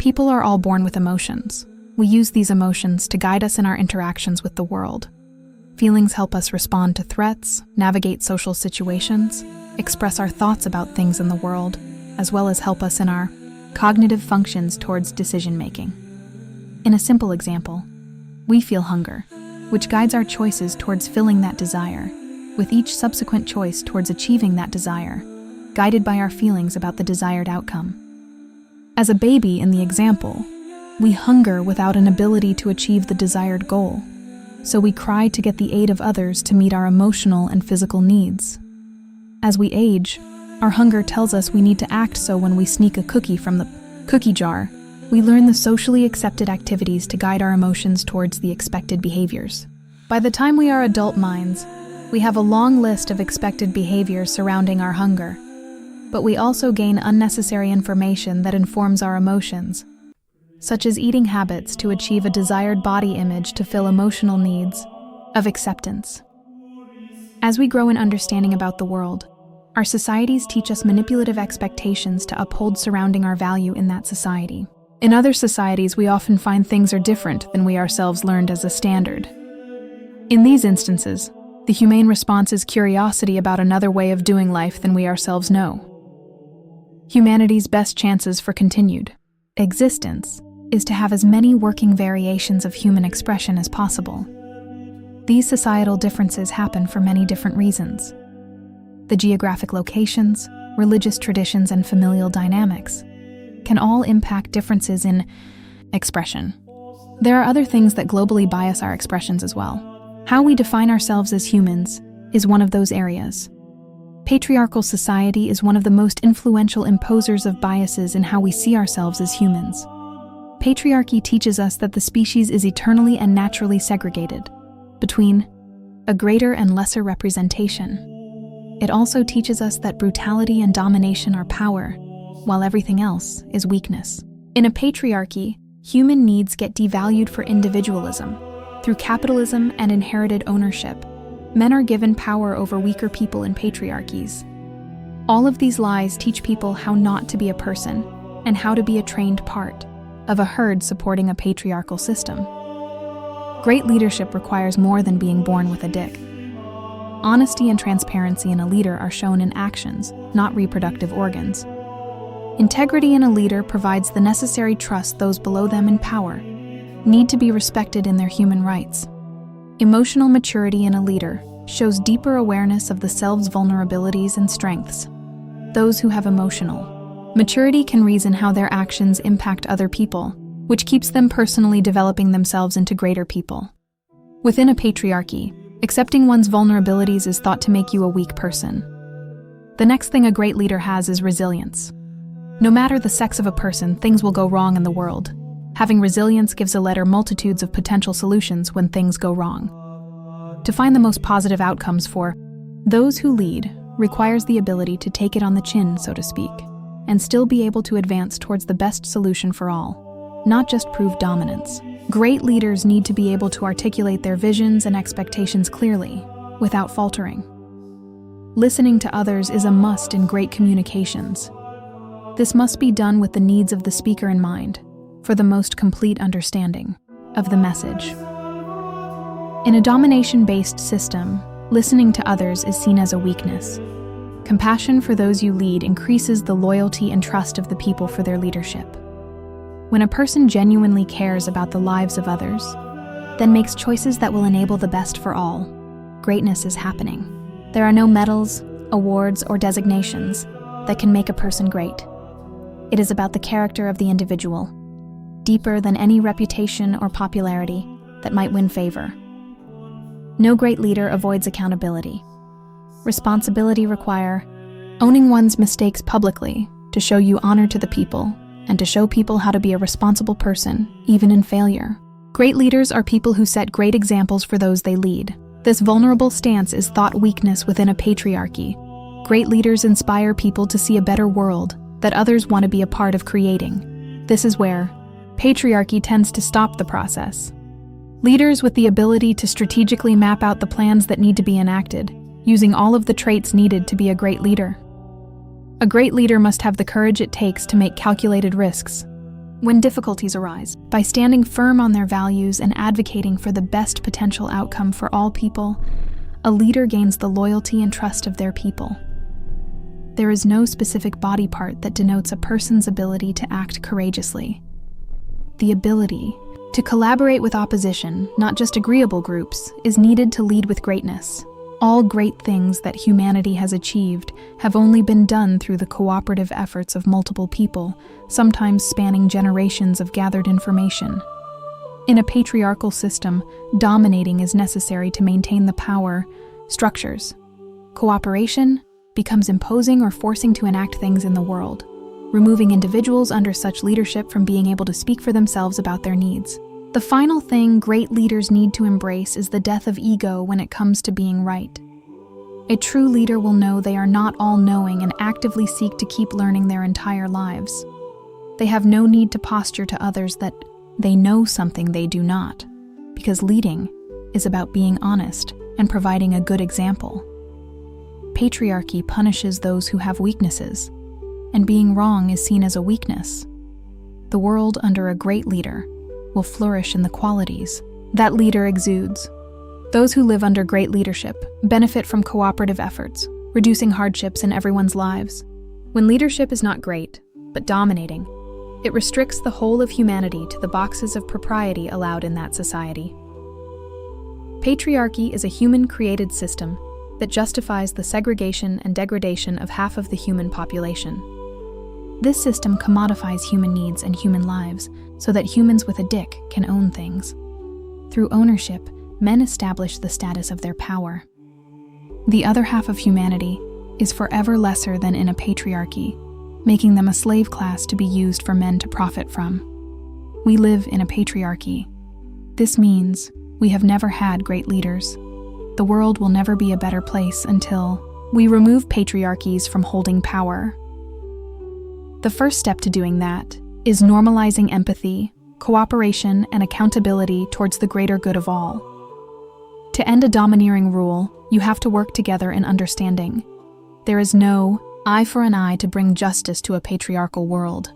People are all born with emotions. We use these emotions to guide us in our interactions with the world. Feelings help us respond to threats, navigate social situations, express our thoughts about things in the world, as well as help us in our cognitive functions towards decision-making. In a simple example, we feel hunger, which guides our choices towards filling that desire, with each subsequent choice towards achieving that desire, guided by our feelings about the desired outcome. As a baby in the example, we hunger without an ability to achieve the desired goal, so we cry to get the aid of others to meet our emotional and physical needs. As we age, our hunger tells us we need to act, so when we sneak a cookie from the cookie jar, we learn the socially accepted activities to guide our emotions towards the expected behaviors. By the time we are adult minds, we have a long list of expected behaviors surrounding our hunger, but we also gain unnecessary information that informs our emotions, such as eating habits to achieve a desired body image to fill emotional needs of acceptance. As we grow in understanding about the world, our societies teach us manipulative expectations to uphold surrounding our value in that society. In other societies, we often find things are different than we ourselves learned as a standard. In these instances, the humane response is curiosity about another way of doing life than we ourselves know. Humanity's best chances for continued existence is to have as many working variations of human expression as possible. These societal differences happen for many different reasons. The geographic locations, religious traditions, and familial dynamics can all impact differences in expression. There are other things that globally bias our expressions as well. How we define ourselves as humans is one of those areas. Patriarchal society is one of the most influential imposers of biases in how we see ourselves as humans. Patriarchy teaches us that the species is eternally and naturally segregated between a greater and lesser representation. It also teaches us that brutality and domination are power, while everything else is weakness. In a patriarchy, human needs get devalued for individualism. Through capitalism and inherited ownership, men are given power over weaker people in patriarchies. All of these lies teach people how not to be a person and how to be a trained part of a herd supporting a patriarchal system. Great leadership requires more than being born with a dick. Honesty and transparency in a leader are shown in actions, not reproductive organs. Integrity in a leader provides the necessary trust those below them in power need to be respected in their human rights. Emotional maturity in a leader shows deeper awareness of the self's vulnerabilities and strengths. Those who have emotional maturity can reason how their actions impact other people, which keeps them personally developing themselves into greater people. Within a patriarchy, accepting one's vulnerabilities is thought to make you a weak person. The next thing a great leader has is resilience. No matter the sex of a person, things will go wrong in the world. Having resilience gives a leader multitudes of potential solutions when things go wrong. To find the most positive outcomes for those who lead requires the ability to take it on the chin, so to speak, and still be able to advance towards the best solution for all, not just prove dominance. Great leaders need to be able to articulate their visions and expectations clearly, without faltering. Listening to others is a must in great communications. This must be done with the needs of the speaker in mind, for the most complete understanding of the message. In a domination-based system, listening to others is seen as a weakness. Compassion for those you lead increases the loyalty and trust of the people for their leadership. When a person genuinely cares about the lives of others, then makes choices that will enable the best for all, greatness is happening. There are no medals, awards, or designations that can make a person great. It is about the character of the individual, deeper than any reputation or popularity that might win favor. No great leader avoids accountability. Responsibility requires owning one's mistakes publicly to show you honor to the people and to show people how to be a responsible person, even in failure. Great leaders are people who set great examples for those they lead. This vulnerable stance is thought weakness within a patriarchy. Great leaders inspire people to see a better world that others want to be a part of creating. This is where patriarchy tends to stop the process. Leaders with the ability to strategically map out the plans that need to be enacted, using all of the traits needed to be a great leader. A great leader must have the courage it takes to make calculated risks, when difficulties arise. By standing firm on their values and advocating for the best potential outcome for all people, a leader gains the loyalty and trust of their people. There is no specific body part that denotes a person's ability to act courageously. The ability to collaborate with opposition, not just agreeable groups, is needed to lead with greatness. All great things that humanity has achieved have only been done through the cooperative efforts of multiple people, sometimes spanning generations of gathered information. In a patriarchal system, dominating is necessary to maintain the power structures. Cooperation becomes imposing or forcing to enact things in the world, removing individuals under such leadership from being able to speak for themselves about their needs. The final thing great leaders need to embrace is the death of ego when it comes to being right. A true leader will know they are not all-knowing and actively seek to keep learning their entire lives. They have no need to posture to others that they know something they do not, because leading is about being honest and providing a good example. Patriarchy punishes those who have weaknesses, and being wrong is seen as a weakness. The world under a great leader will flourish in the qualities that leader exudes. Those who live under great leadership benefit from cooperative efforts, reducing hardships in everyone's lives. When leadership is not great, but dominating, it restricts the whole of humanity to the boxes of propriety allowed in that society. Patriarchy is a human-created system that justifies the segregation and degradation of half of the human population. This system commodifies human needs and human lives so that humans with a dick can own things. Through ownership, men establish the status of their power. The other half of humanity is forever lesser than in a patriarchy, making them a slave class to be used for men to profit from. We live in a patriarchy. This means we have never had great leaders. The world will never be a better place until we remove patriarchies from holding power. The first step to doing that is normalizing empathy, cooperation, and accountability towards the greater good of all. To end a domineering rule, you have to work together in understanding. There is no eye for an eye to bring justice to a patriarchal world.